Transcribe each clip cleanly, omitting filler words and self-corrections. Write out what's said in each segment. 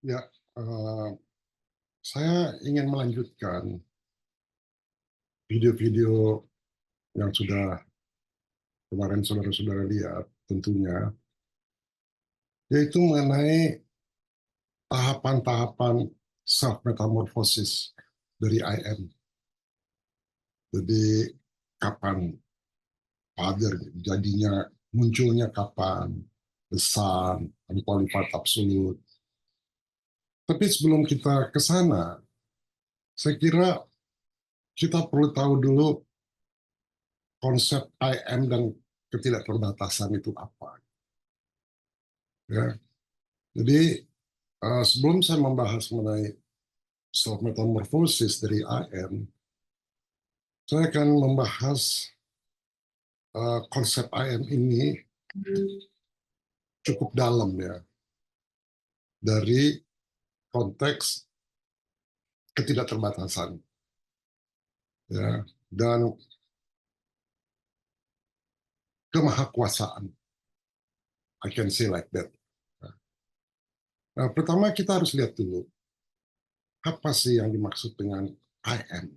Ya, eee, saya ingin melanjutkan video-video yang sudah kemarin saudara-saudara lihat tentunya, yaitu mengenai tahapan-tahapan self metamorphosis dari IM. Jadi kapan father jadinya, munculnya kapan, the sun, unqualified absolute. Tapi sebelum kita ke sana, saya kira kita perlu tahu dulu konsep IM dan ketidakterbatasan itu apa. Ya. Jadi sebelum saya membahas mengenai self metamorphosis dari IM, saya akan membahas konsep IM ini cukup dalam ya, dari konteks ketidakterbatasan ya, dan kemahakuasaan. I can say like that. Nah, pertama kita harus lihat dulu apa sih yang dimaksud dengan IM.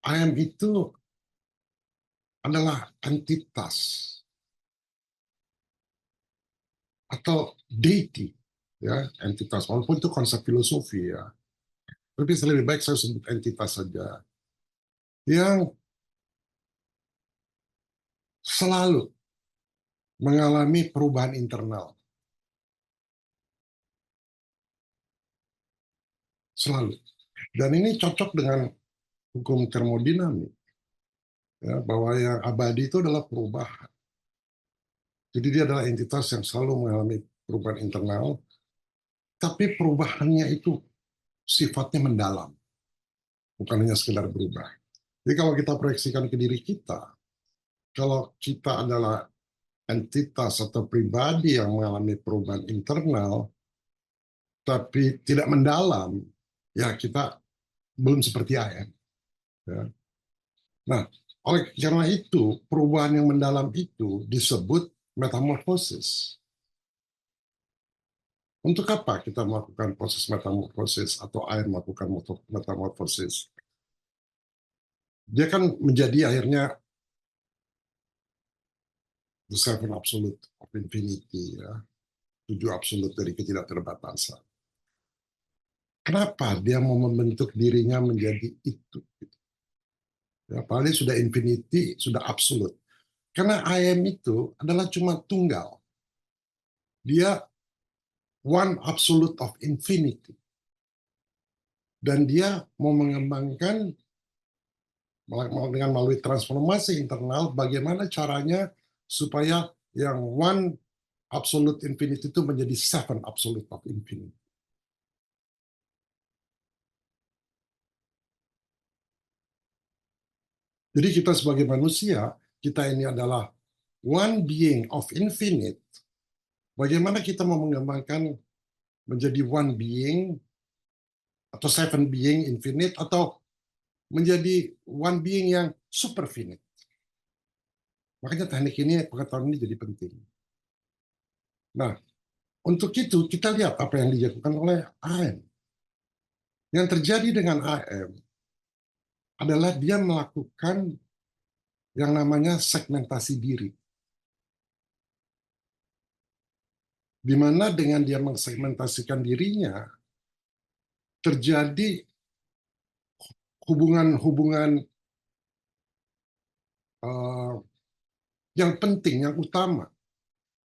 IM itu adalah entitas atau deity, ya, entitas, walaupun itu konsep filosofi ya, tapi lebih baik saya sebut entitas saja, yang selalu mengalami perubahan internal, selalu. Dan ini cocok dengan hukum termodinamik, ya, bahwa yang abadi itu adalah perubahan. Jadi dia adalah entitas yang selalu mengalami perubahan internal, tapi perubahannya itu sifatnya mendalam, bukan hanya sekedar berubah. Jadi kalau kita proyeksikan ke diri kita, kalau kita adalah entitas atau pribadi yang mengalami perubahan internal, tapi tidak mendalam, ya kita belum seperti IM. Ya. Nah, oleh karena itu, perubahan yang mendalam itu disebut metamorfosis. Untuk apa kita melakukan proses metamorfosis atau air melakukan metamorfosis? Dia kan menjadi akhirnya the seven absolute of infinity, ya, tujuh absolut dari ketidakterbatasan. Kenapa dia mau membentuk dirinya menjadi itu? Ya, paling sudah infinity, sudah absolut. Karena I am itu adalah cuma tunggal. Dia one absolute of infinity. Dan dia mau mengembangkan dengan melalui transformasi internal, bagaimana caranya supaya yang one absolute infinity itu menjadi seven absolute of infinity. Jadi kita sebagai manusia, kita ini adalah one being of infinite. Bagaimana kita mau mengembangkan menjadi one being atau seven being infinite atau menjadi one being yang super finite. Makanya teknik ini, pengetahuan ini jadi penting. Nah, untuk itu kita lihat apa yang dilakukan oleh AM. Yang terjadi dengan AM adalah dia melakukan yang namanya segmentasi diri. Di mana dengan dia mensegmentasikan dirinya, terjadi hubungan-hubungan yang penting, yang utama,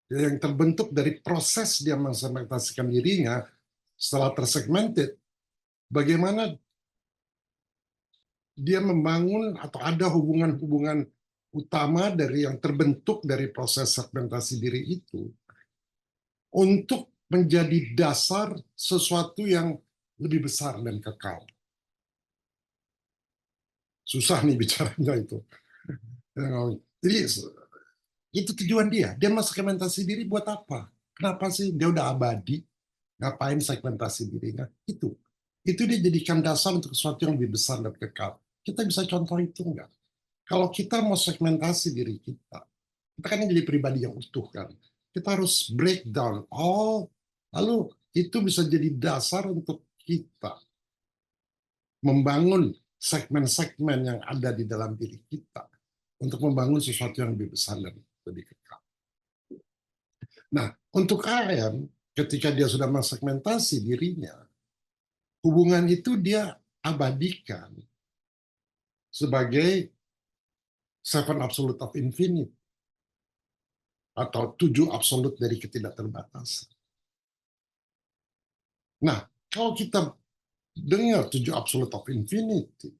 yang terbentuk dari proses dia mensegmentasikan dirinya setelah tersegmented, bagaimana dia membangun atau ada hubungan-hubungan utama dari yang terbentuk dari proses segmentasi diri itu untuk menjadi dasar sesuatu yang lebih besar dan kekal. Susah nih bicaranya itu. Jadi itu tujuan dia. Dia mau segmentasi diri buat apa? Kenapa sih dia udah abadi? Ngapain segmentasi dirinya? Itu dia jadikan dasar untuk sesuatu yang lebih besar dan kekal. Kita bisa contoh itu enggak? Kalau kita mau segmentasi diri kita kan jadi pribadi yang utuh kan. Kita harus break down all, lalu itu bisa jadi dasar untuk kita membangun segmen-segmen yang ada di dalam diri kita untuk membangun sesuatu yang lebih besar dan lebih kekal. Nah, untuk AM, ketika dia sudah mensegmentasi dirinya, hubungan itu dia abadikan sebagai seven absolute of infinite atau 7 absolut dari ketidakterbatasan. Nah, kalau kita dengar 7 absolute of infinity,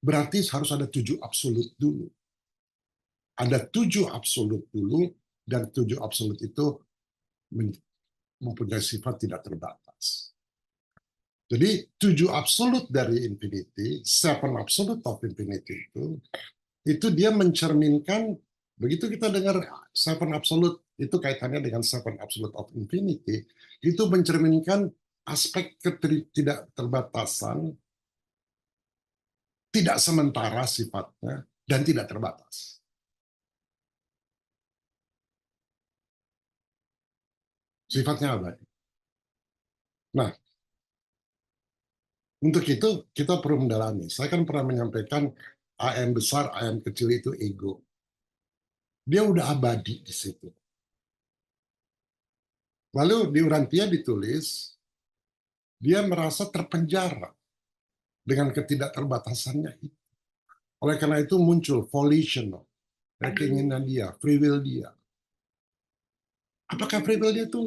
berarti harus ada 7 absolut dulu. Ada 7 absolut dulu, dan 7 absolut itu mempunyai sifat tidak terbatas. Jadi 7 absolut dari infinity, 7 absolute of infinity itu dia mencerminkan, begitu kita dengar 7 absolute, itu kaitannya dengan 7 absolute of infinity, itu mencerminkan aspek tidak terbatasan, tidak sementara sifatnya, dan tidak terbatas. Sifatnya abadi. Nah, untuk itu kita perlu mendalami. Saya kan pernah menyampaikan AM besar, AM kecil itu ego. Dia udah abadi di situ. Lalu di Urantia ditulis, dia merasa terpenjara dengan ketidakterbatasannya itu. Oleh karena itu muncul volitional, keinginan dia, free will dia. Apakah free will dia itu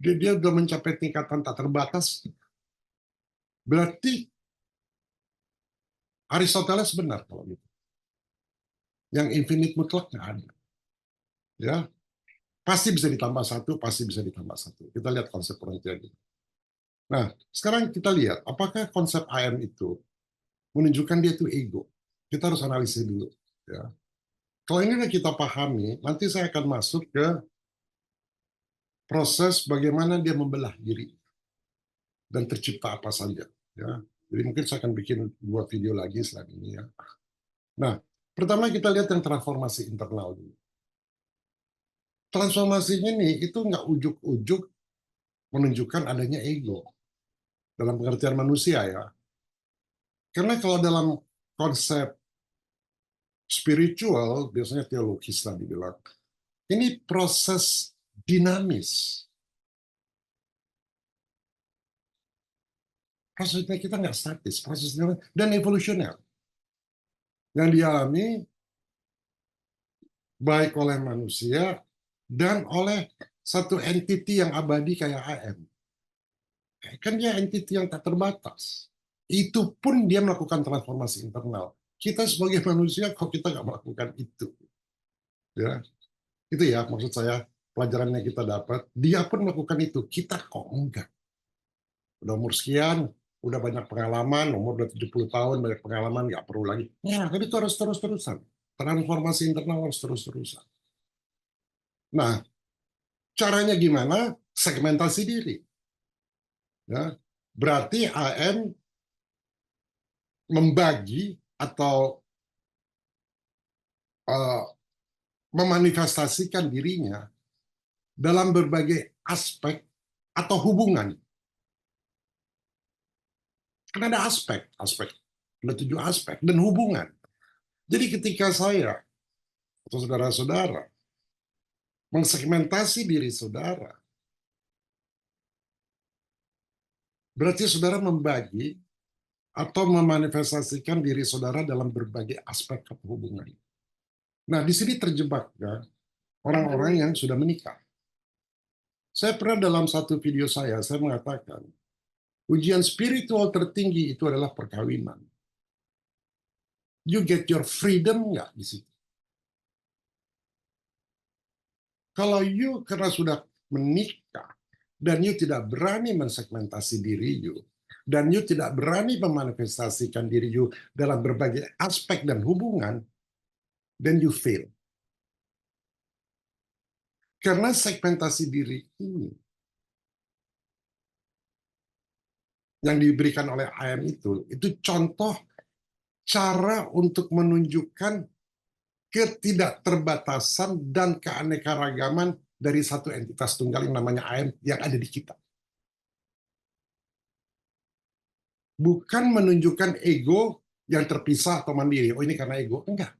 dia sudah mencapai tingkatan tak terbatas? Berarti Aristoteles benar kalau gitu. Yang infinite mutlak nggak ada. Ya, pasti bisa ditambah satu, pasti bisa ditambah satu. Kita lihat konsep Urantia dulu. Nah, sekarang kita lihat apakah konsep AM itu menunjukkan dia itu ego. Kita harus analisis dulu. Ya. Kalau ini kita pahami, nanti saya akan masuk ke proses bagaimana dia membelah diri dan tercipta apa saja. Ya. Jadi mungkin saya akan bikin 2 video lagi selain ini. Ya. Nah, pertama kita lihat yang transformasi internal dulu. Transformasi ini itu nggak ujuk-ujuk menunjukkan adanya ego dalam pengertian manusia ya. Karena kalau dalam konsep spiritual, biasanya teologis lah dibilang, ini proses dinamis. Prosesnya kita nggak statis, prosesnya dan evolusioner yang dialami baik oleh manusia dan oleh satu entity yang abadi kayak AM. Kan dia entity yang tak terbatas. Itu pun dia melakukan transformasi internal. Kita sebagai manusia kok kita nggak melakukan itu? Ya, itu ya maksud saya pelajaran yang kita dapat. Dia pun melakukan itu, kita kok enggak. Udah umur sekian, udah banyak pengalaman, umur udah 70 tahun, banyak pengalaman, nggak perlu lagi. Ya, tapi itu harus terus-terusan. Transformasi internal harus terus-terusan. Nah, caranya gimana? Segmentasi diri. Ya, berarti AM membagi atau memanifestasikan dirinya dalam berbagai aspek atau hubungan. Karena ada aspek, ada 7 aspek, dan hubungan. Jadi ketika saya atau saudara-saudara mensegmentasi diri saudara, berarti saudara membagi atau memanifestasikan diri saudara dalam berbagai aspek hubungan. Nah, di sini terjebaknya orang-orang yang sudah menikah. Saya pernah dalam satu video saya mengatakan, ujian spiritual tertinggi itu adalah perkawinan. You get your freedom nggak di situ? Kalau you karena sudah menikah, dan you tidak berani mensegmentasi diri you, dan you tidak berani memanifestasikan diri you dalam berbagai aspek dan hubungan, then you fail. Karena segmentasi diri ini yang diberikan oleh AM itu contoh cara untuk menunjukkan ketidakterbatasan dan keanekaragaman dari satu entitas tunggal yang namanya I am yang ada di kita. Bukan menunjukkan ego yang terpisah atau mandiri. Oh, ini karena ego. Enggak.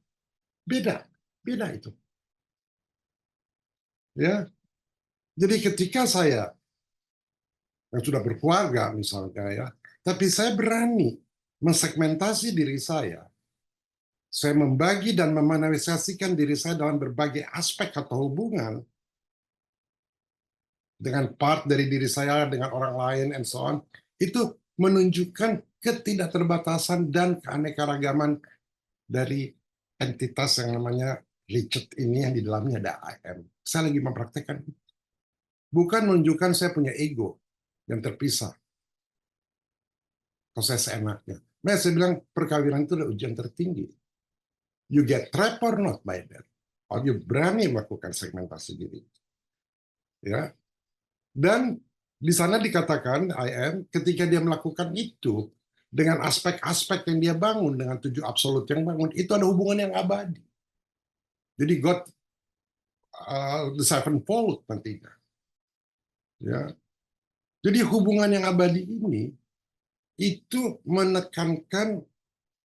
Beda. Beda itu. Ya. Jadi ketika saya yang sudah berkeluarga misalnya ya, tapi saya berani mensegmentasi diri saya. Saya membagi dan memanifestasikan diri saya dalam berbagai aspek atau hubungan dengan part dari diri saya dengan orang lain and so on. Itu menunjukkan ketidakterbatasan dan keanekaragaman dari entitas yang namanya Richard ini yang di dalamnya ada I am. Saya lagi mempraktekkan. Bukan menunjukkan saya punya ego yang terpisah. Kalau saya seenaknya. Nah, saya bilang perkawinan itu adalah ujian tertinggi. You get trapped or not by that. Or you berani melakukan segmentasi diri. Ya. Dan di sana dikatakan I am ketika dia melakukan itu dengan aspek-aspek yang dia bangun dengan 7 absolut yang bangun itu ada hubungan yang abadi. Jadi God the sevenfold nantinya. Ya. Jadi hubungan yang abadi ini itu menekankan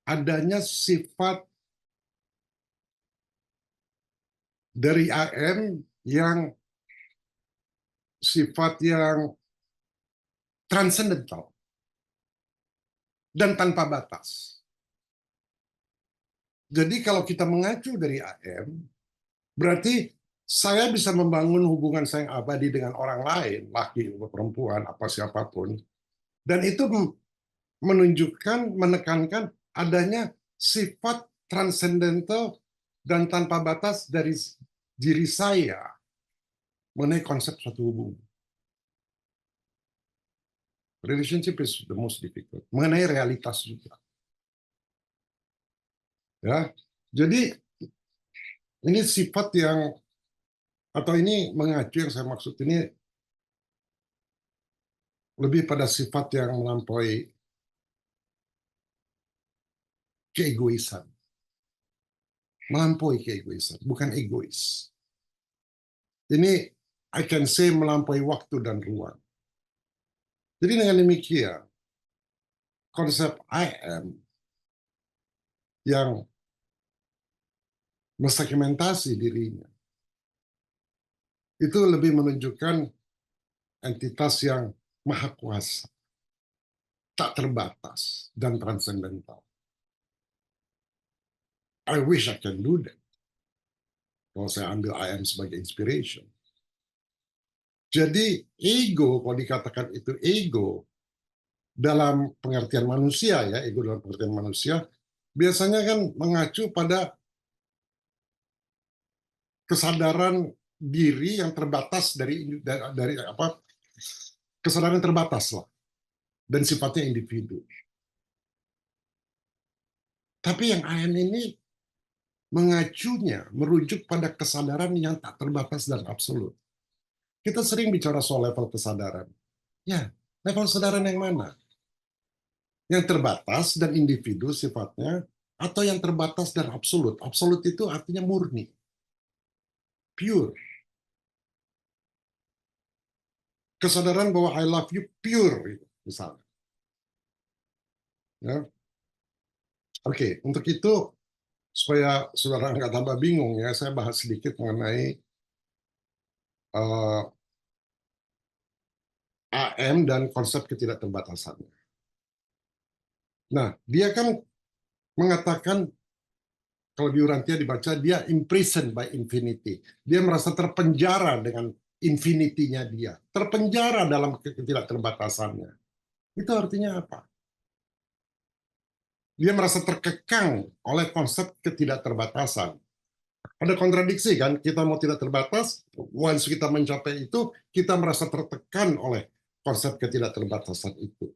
adanya sifat dari AM yang sifat yang transcendental dan tanpa batas. Jadi kalau kita mengacu dari AM, berarti saya bisa membangun hubungan saya yang abadi dengan orang lain, laki atau perempuan, apa siapapun, dan itu menunjukkan, menekankan adanya sifat transcendental dan tanpa batas dari diri saya mengenai konsep suatu hubungan. Relationship is the most difficult. Mengenai realitas juga. Ya, jadi ini sifat yang atau ini mengacu yang saya maksud ini lebih pada sifat yang melampaui keegoisan. Melampaui keegoisan, bukan egois. Ini I can say melampaui waktu dan ruang. Jadi dengan demikian, konsep I am yang mensegmentasi dirinya itu lebih menunjukkan entitas yang maha kuasa, tak terbatas, dan transcendental. I wish I can do that. Kalau saya ambil I am sebagai inspiration. Jadi ego, kalau dikatakan itu ego, dalam pengertian manusia ya, ego dalam pengertian manusia, biasanya kan mengacu pada kesadaran diri yang terbatas dari apa kesadaran terbatas lah dan sifatnya individu. Tapi yang I am ini mengacunya merujuk pada kesadaran yang tak terbatas dan absolut. Kita sering bicara soal level kesadaran. Ya, level kesadaran yang mana? Yang terbatas dan individu sifatnya, atau yang terbatas dan absolut? Absolut itu artinya murni, pure. Kesadaran bahwa I love you pure, misalnya. Ya. Oke, untuk itu supaya saudara nggak tambah bingung ya, saya bahas sedikit mengenai AM dan konsep ketidakterbatasannya. Nah, dia kan mengatakan kalau di Urantia dibaca dia imprisoned by infinity. Dia merasa terpenjara dengan infinity-nya dia, terpenjara dalam ketidakterbatasannya. Itu artinya apa? Dia merasa terkekang oleh konsep ketidakterbatasan. Ada kontradiksi kan? Kita mau tidak terbatas, once kita mencapai itu, kita merasa tertekan oleh konsep ketidakterbatasan itu.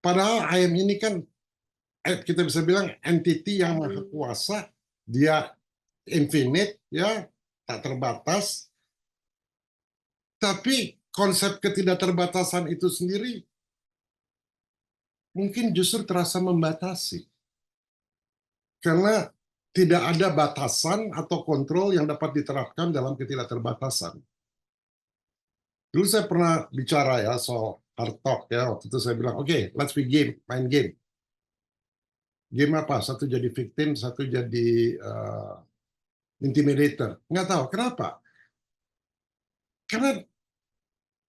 Padahal I am ini kan kita bisa bilang entity yang maha kuasa, dia infinite ya, tak terbatas. Tapi konsep ketidakterbatasan itu sendiri mungkin justru terasa membatasi. Karena tidak ada batasan atau kontrol yang dapat diterapkan dalam ketidakterbatasan. Dulu saya pernah bicara ya soal hard talk ya, waktu itu saya bilang, oke, let's be game, main game. Game apa? Satu jadi victim, satu jadi intimidator. Nggak tahu kenapa. Karena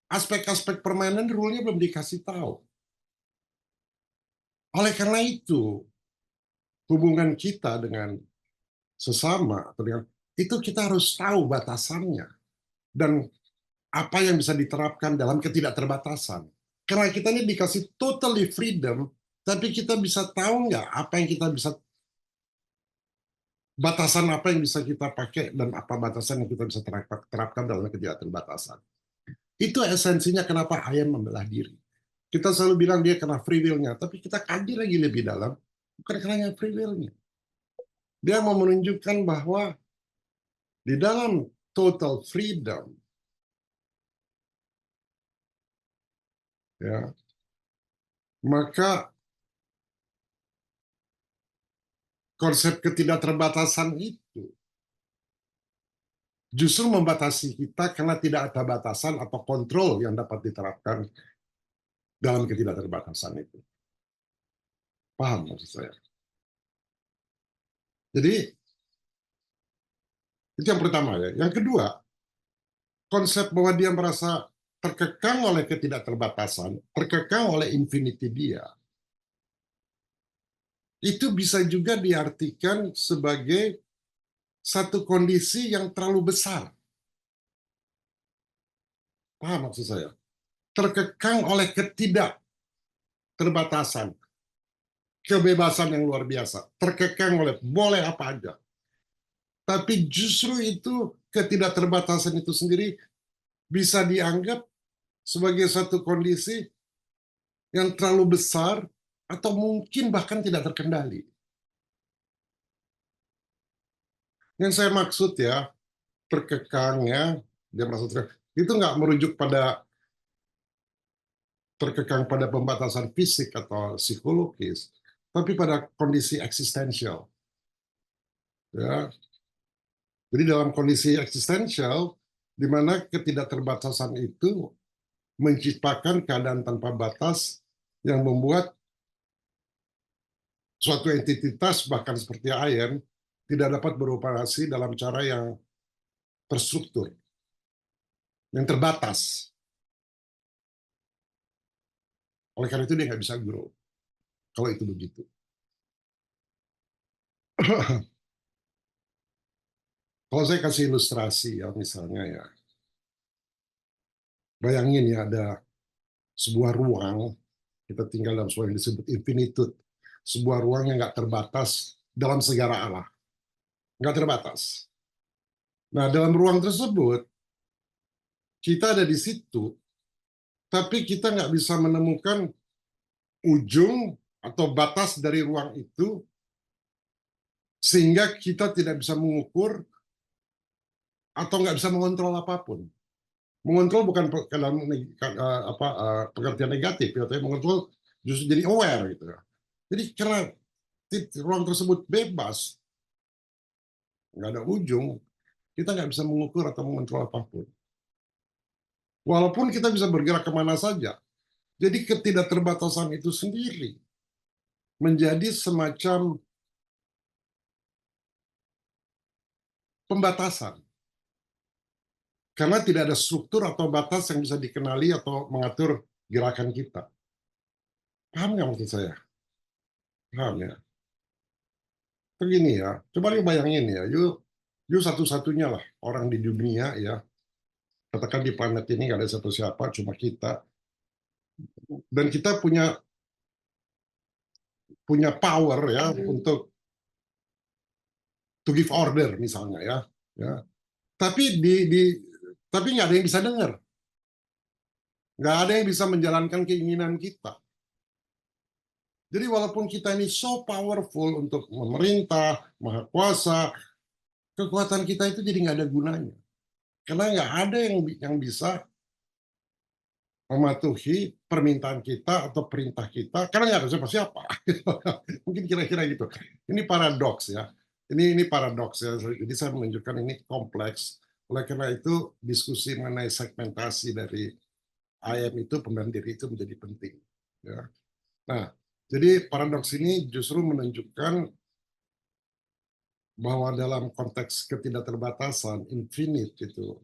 aspek-aspek permainan rule-nya belum dikasih tahu. Oleh karena itu, hubungan kita dengan sesama atau dengan itu kita harus tahu batasannya dan apa yang bisa diterapkan dalam ketidakterbatasan. Karena kita ini dikasih totally freedom, tapi kita bisa tahu nggak apa yang kita bisa, batasan apa yang bisa kita pakai dan apa batasan yang kita bisa terapkan dalam ketidakterbatasan. Itu esensinya kenapa ayam membelah diri. Kita selalu bilang dia kena free will-nya, tapi kita kaji lagi lebih dalam, bukan karena free will-nya. Dia mau menunjukkan bahwa di dalam total freedom, ya, maka konsep ketidakterbatasan itu justru membatasi kita karena tidak ada batasan atau kontrol yang dapat diterapkan dalam ketidakterbatasan itu. Paham maksud saya? Jadi, itu yang pertama ya. Yang kedua, konsep bahwa dia merasa terkekang oleh ketidakterbatasan, terkekang oleh infinity dia, itu bisa juga diartikan sebagai satu kondisi yang terlalu besar. Paham maksud saya? Terkekang oleh ketidakterbatasan, kebebasan yang luar biasa, terkekang oleh boleh apa aja. Tapi justru itu ketidakterbatasan itu sendiri bisa dianggap sebagai satu kondisi yang terlalu besar atau mungkin bahkan tidak terkendali. Yang saya maksud ya, terkekangnya, dia merasa terkekang, itu nggak merujuk pada terkekang pada pembatasan fisik atau psikologis, tapi pada kondisi eksistensial. Ya. Jadi dalam kondisi eksistensial, di mana ketidakterbatasan itu menciptakan keadaan tanpa batas yang membuat suatu entitas, bahkan seperti ayam, tidak dapat beroperasi dalam cara yang terstruktur, yang terbatas. Oleh karena itu dia nggak bisa grow, kalau itu begitu. Kalau saya kasih ilustrasi ya, misalnya ya, bayangin ya ada sebuah ruang, kita tinggal dalam sebuah yang disebut infinitude, sebuah ruang yang nggak terbatas dalam segara Allah, nggak terbatas. Nah, dalam ruang tersebut, kita ada di situ, tapi kita nggak bisa menemukan ujung atau batas dari ruang itu, sehingga kita tidak bisa mengukur atau nggak bisa mengontrol apapun. Mengontrol bukan dalam pengertian negatif, ya, tapi mengontrol justru jadi aware gitu. Jadi karena ruang tersebut bebas, nggak ada ujung, kita nggak bisa mengukur atau mengontrol apapun. Walaupun kita bisa bergerak kemana saja. Jadi ketidakterbatasan itu sendiri menjadi semacam pembatasan. Karena tidak ada struktur atau batas yang bisa dikenali atau mengatur gerakan kita. Paham nggak maksud saya? Paham ya? Begini ya, coba lu bayangin ya, you satu-satunya lah orang di dunia ya, katakan di planet ini nggak ada satu siapa, cuma kita, dan kita punya power ya untuk to give order misalnya ya, ya. Tapi tapi nggak ada yang bisa dengar, nggak ada yang bisa menjalankan keinginan kita. Jadi walaupun kita ini so powerful untuk memerintah, maha kuasa, kekuatan kita itu jadi nggak ada gunanya. Karena nggak ada yang bisa mematuhi permintaan kita atau perintah kita, karena nggak ada siapa-siapa. Mungkin kira-kira gitu. Ini paradoks ya. Ini paradoks ya. Jadi saya menunjukkan ini kompleks. Oleh karena itu diskusi mengenai segmentasi dari IM itu pembela diri itu menjadi penting. Ya. Nah, jadi paradoks ini justru menunjukkan bahwa dalam konteks ketidakterbatasan infinite itu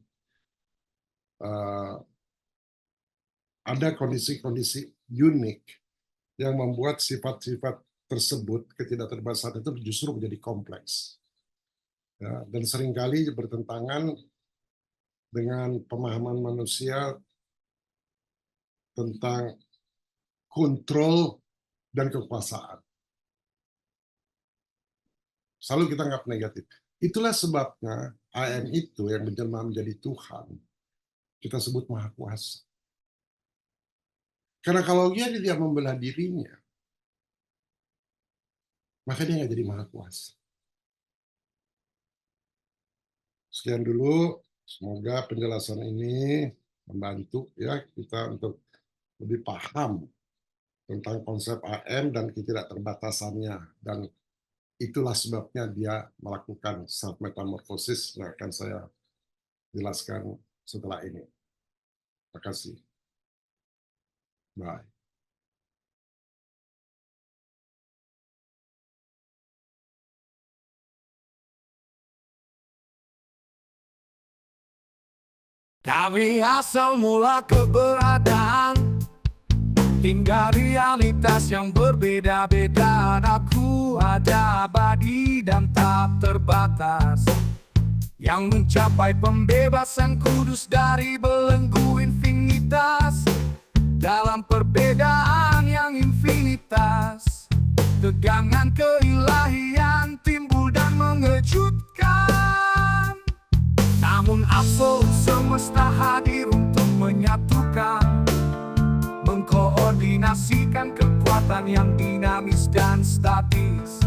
ada kondisi-kondisi unik yang membuat sifat-sifat tersebut ketidakterbatasan itu justru menjadi kompleks. Ya, dan seringkali bertentangan dengan pemahaman manusia tentang kontrol dan kekuasaan. Selalu kita anggap negatif. Itulah sebabnya AM itu yang menjelma menjadi Tuhan, kita sebut Maha Kuasa. Karena kalau dia tidak membela dirinya, maka dia nggak jadi Maha Kuasa. Sekian dulu, semoga penjelasan ini membantu ya kita untuk lebih paham tentang konsep AM dan ketidakterbatasannya, dan itulah sebabnya dia melakukan self metamorphosis yang akan saya jelaskan setelah ini. Terima kasih. Bye. Dari asal mula keberadaan hingga realitas yang berbeda-beda, aku ada abadi dan tak terbatas, yang mencapai pembebasan kudus dari belenggu infinitas. Dalam perbedaan yang infinitas, tegangan keilahian timbul dan mengejutkan. Namun absolut semesta hadir untuk menyatukan, mengkoordinasikan kekuatan yang dinamis dan statis,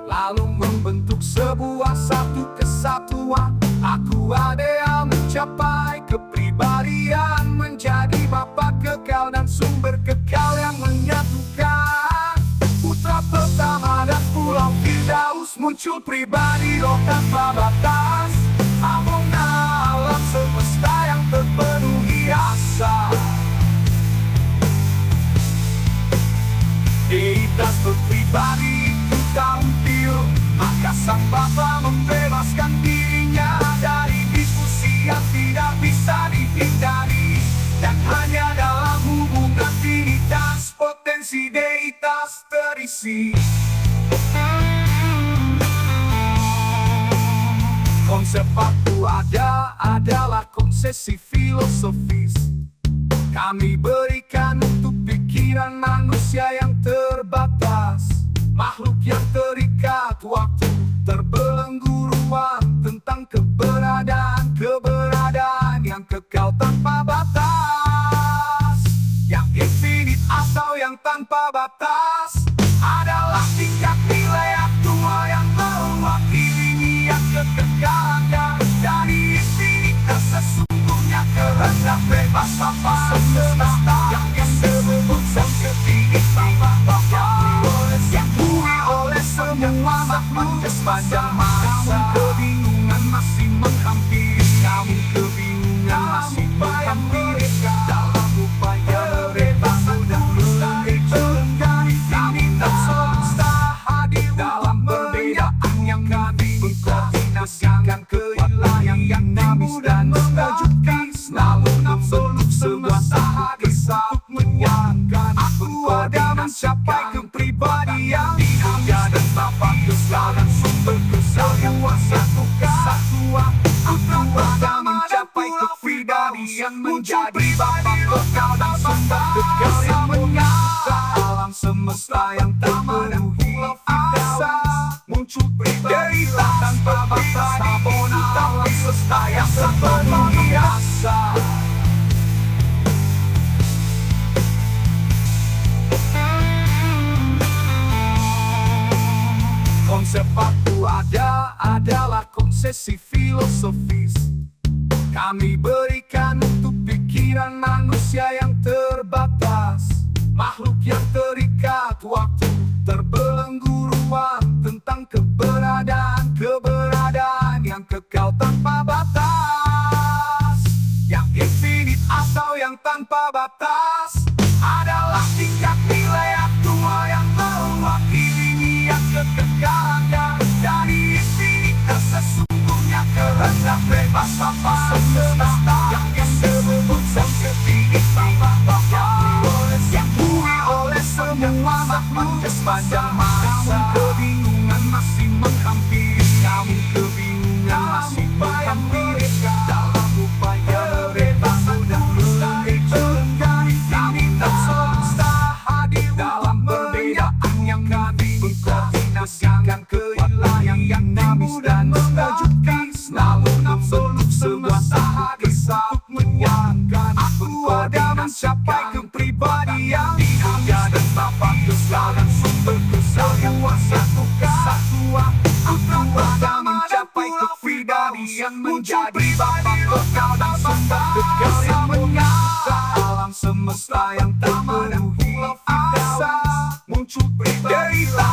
lalu membentuk sebuah satu kesatuan. Aku ada mencapai kepribadian, menjadi Bapa kekal dan sumber kekal yang menyatukan. Putra pertama dan Pulau Firdaus, muncul pribadi roh tanpa batas, harmona alam semesta yang terpenuhi asa. Deitas berpribadi itu tampil, maka Sang Bapa membebaskan dirinya dari diskusi yang tidak bisa dihindari. Dan hanya dalam hubungan trinitas potensi deitas terisi. Konsep aku ada adalah konsesi filosofis. Kami berikan untuk pikiran manusia yang terbatas, makhluk yang terikat waktu, terbelenggu ruang, tentang keberadaan yang kekal tanpa batas. Yang infinite atau yang tanpa batas adalah tingkat nilai aktual yang mewakili niat kekekalan dari infinitas. Sesungguhnya kehendak bebas Bapa semesta yang disebut sang ketiga Bapa, yang diakui oleh semua makhluk sepanjang masa. Namun kebingungan masih menghampiri, namun kebingungan masih menghampiri. Dalam upaya mereka sudah mengejar infinitas semesta hadir dalam perbedaan yang kami mengkoordinasikan keilahian yang dinamis dan mengejutkan. Namun absolut semesta hadir untuk menyatakan aku ada mencapai kepribadian dirinya dan Bapa kekal dan sumber kesatuan. Satu kesatuan, aku ada mencapai kepribadian, menjadi Bapa kekal dan sumber kekal yang menyata. Alam semesta yang tak memenuhi asa, muncul pribadi tanpa batas, harmoni alam semesta yang terpenuhi asa. Konsep aku ada adalah konsesi filosofis. Kami berikan untuk pikiran manusia yang terbatas, makhluk yang terikat waktu, terbelenggu ruang, tentang keberadaan yang dinamis dan mengejutkan. Namun absolut sebuah kisah untuk menyatakan aku ada mencapai kepribadian di dunia dan tanpa kesalahan sumber kesalahan kesatuan. Aku ada mencapai kepribadian menjadi bapak lokal dan sumber kekal yang menyata alam semesta yang tak menempuh asa muncul pribadi.